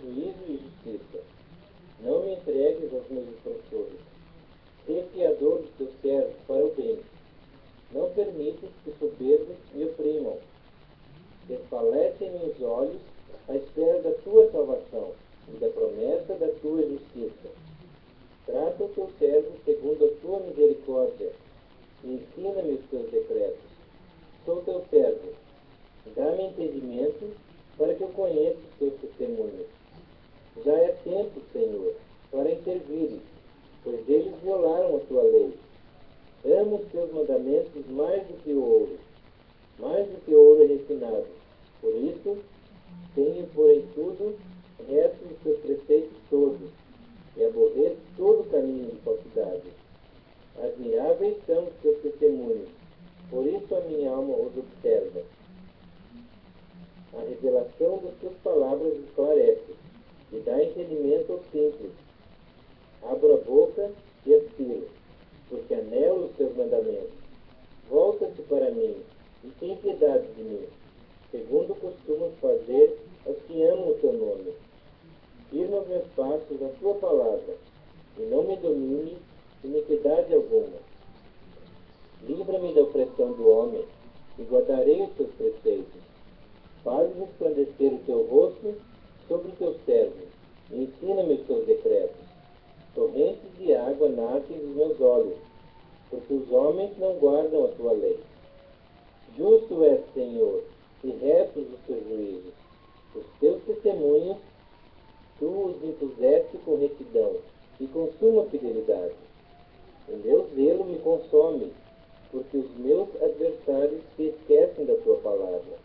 juízo e justiça. Não me entregues aos meus opressores. Sê fiador dos teus servos para o bem. Não permitas que soberbos me oprimam. Desfalecem-me os olhos à espera da tua salvação e da promessa da tua justiça. Trata o teu servo segundo a tua misericórdia e ensina-me os teus decretos. Sou teu servo. Dá-me entendimento para que eu conheça os teus testemunhos. Já é tempo, Senhor, para intervires, pois eles violaram a tua lei. Amo os teus mandamentos mais do que o ouro, mais do que o ouro refinado. Por isso, tenho porém tudo, resto dos teus preceitos todos, e aborreço todo o caminho de falsidade. Admiráveis são os teus testemunhos, por isso a minha alma os observa. A revelação das tuas palavras esclarece, e dá entendimento aos simples. Abro a boca e aspiro, porque anelo os teus mandamentos. Volta-te para mim, e tem piedade de mim, segundo costumas fazer aos que amam o teu nome. Firma os meus passos na tua palavra, e não me domine iniquidade alguma. Livra-me da opressão do homem, e guardarei os teus preceitos. Faz resplandecer o teu rosto sobre o teu servo, e ensina-me os teus decretos. Torrentes de água nascem dos meus olhos, porque os homens não guardam a tua lei. Justo és, Senhor, e retos os teus juízos. Os teus testemunhos tu os impuseste com retidão e com suma fidelidade. O meu zelo me consome, porque os meus adversários se esquecem da tua palavra.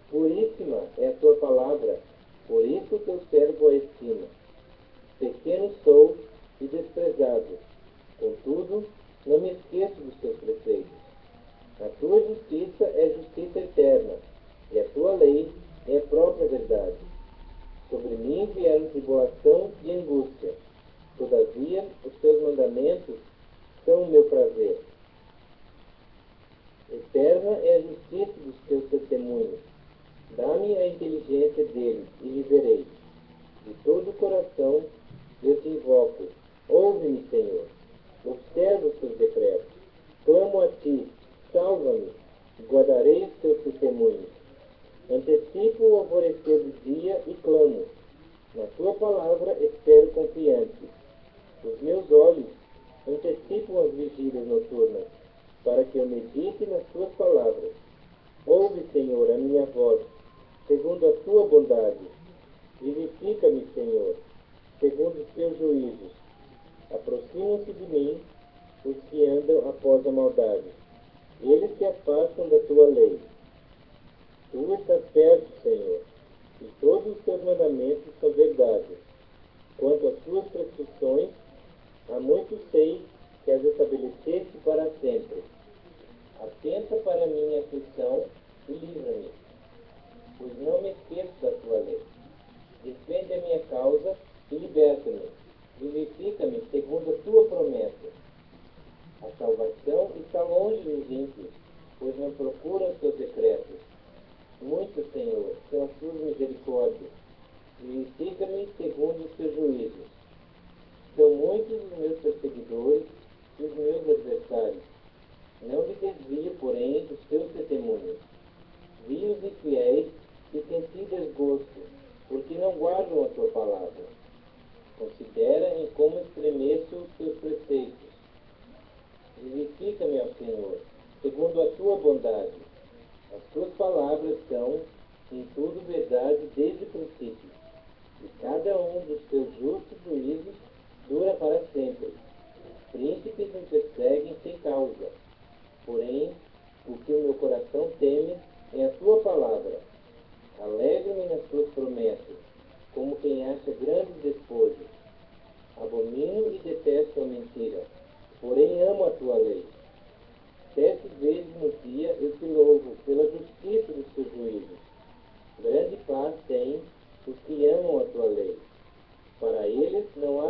Puríssima é a tua palavra, por isso o teu servo a estima. Pequeno sou e desprezado, contudo, não me esqueço dos teus preceitos. A tua justiça é justiça eterna, e a tua lei é a própria verdade. Sobre mim vieram tribulação e angústia, todavia os teus mandamentos são o meu prazer. Eterna é a justiça dos teus testemunhos. Dá-me a inteligência deles e viverei. De todo o coração eu te invoco. Ouve-me, Senhor. Observa os teus decretos. Clamo a ti. Salva-me. E guardarei os teus testemunhos. Antecipo o alvorecer do dia e clamo. Na tua palavra espero confiante. Os meus olhos antecipam as vigílias noturnas, para que eu medite nas tuas palavras. Ouve, Senhor, a minha voz, segundo a tua bondade. Vivifica-me, Senhor, segundo os teus juízos. Aproximam-se de mim os que andam após a maldade. Eles se afastam da tua lei. Tu estás perto, Senhor, e todos os teus mandamentos são verdade. Quanto às tuas prescrições, há muito sei que as estabeleceste para sempre. Atenta para a minha aflição e livra-me, pois não me esqueço da tua lei. Defende a minha causa e liberta-me. Vivifica-me segundo a tua promessa. A salvação está longe dos ímpios, pois não procuram os teus decretos. Muito, Senhor, são as tuas misericórdias. Vivifica-me segundo os teus juízos. São muitos os meus perseguidores e os meus adversários. Não me desvio, porém, dos teus testemunhos. Vi os infiéis e senti desgosto, porque não guardam a tua palavra. Considera em como estremeço os teus preceitos. Vivifica-me, ó Senhor, segundo a tua bondade. As tuas palavras são, em tudo, verdade desde o princípio. E cada um dos teus justos juízos dura para sempre. Príncipes me perseguem sem causa. Porém, o que o meu coração teme é a tua palavra. Alegro-me nas tuas promessas, como quem acha grandes despojos. Abomino e detesto a mentira, porém amo a tua lei. 7 vezes no dia eu te louvo pela justiça dos teus juízos. Grande paz têm os que amam a tua lei. Para eles não há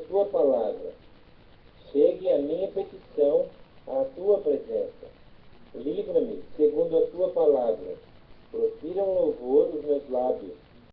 tua palavra. Chegue a minha petição à tua presença. Livra-me segundo a tua palavra. Profiram louvor os meus lábios